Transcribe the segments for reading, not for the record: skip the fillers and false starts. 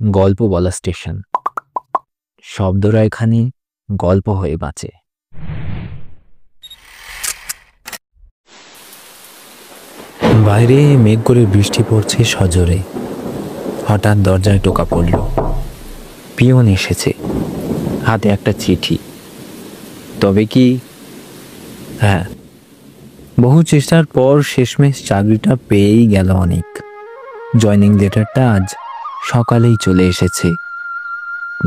গল্প বলা স্টেশন। শব্দরা এখানে গল্প হয়ে বাঁচে। বাইরে মেঘ করে বৃষ্টি পড়ছে সজোরে। হঠাৎ দরজায় টোকা পড়ল। পিয়ন এসেছে, হাতে একটা চিঠি। তবে কি? হ্যাঁ, বহু চেষ্টার পর শেষমেশ চাকরিটা পেয়েই গেল অনেক। জয়নিং লেটারটা আজ সকালেই চলে এসেছে।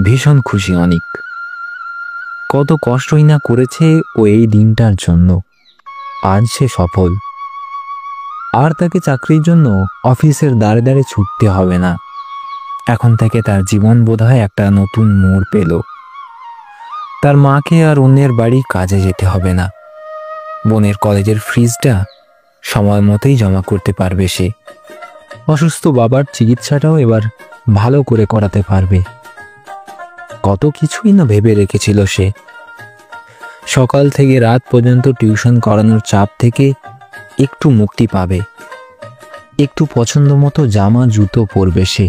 ভীষণ খুশি অনেক। কত কষ্টই না করেছে ও এই দিনটার জন্য। আজ সে সফল। আর তাকে চাকরির জন্য অফিসের দাঁড়ে দাঁড়ে ছুটতে হবে না। এখন থেকে তার জীবন বোধহয় একটা নতুন মোড় পেল। তার মাকে আর অন্যের বাড়ি কাজে যেতে হবে না। বোনের কলেজের ফিজটা সময় মতোই জমা করতে পারবে সে। অসুস্থ বাবার চিকিৎসাটাও এবার ভালো করে করাতে পারবে। কত কিছুই না ভেবে রেখেছিল সে। সকাল থেকে রাত পর্যন্ত টিউশন করানোর চাপ থেকে একটু মুক্তি পাবে। একটু পছন্দ মতো জামা জুতো পরবে সে।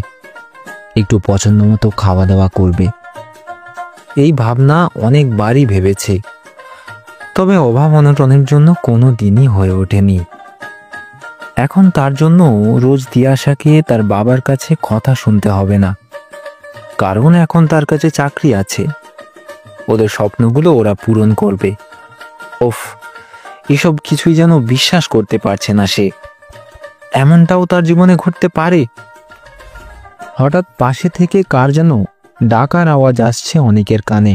একটু পছন্দ মতো খাওয়া দাওয়া করবে। এই ভাবনা অনেকবারই ভেবেছে, তবে অভাব অনটনের জন্য কোনো দিনই হয়ে ওঠেনি। এখন তার জন্য রোজ তিয়াশাকে তার বাবার কাছে কথা শুনতে হবে না, কারণ এখন তার কাছে চাকরি আছে। ওদের স্বপ্নগুলো ওরা পূরণ করবে। ওফ, এসব কিছুই যেন বিশ্বাস করতে পারছে না সে। এমনটাও তার জীবনে ঘটতে পারে। হঠাৎ পাশে থেকে কার যেন ডাকার আওয়াজ আসছে অনেকের কানে।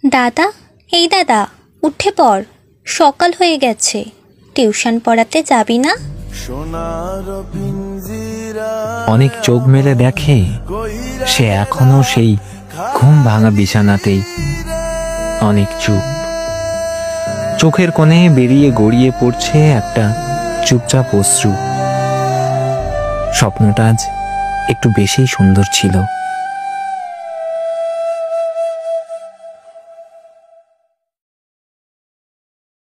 দাদা, এই দাদা, উঠে পড়, সকাল হয়ে গেছে। টিউশন পড়াতে যাবি না? অনেক চোখ মেলে দেখে সে এখনো সেই ঘুম ভাঙা বিছানাতেই। অনেক চুপ। চোখের কোণে বেরিয়ে গড়িয়ে পড়ছে একটা চুপচাপ অশ্রু। স্বপ্নটা আজ একটু বেশি সুন্দর ছিল।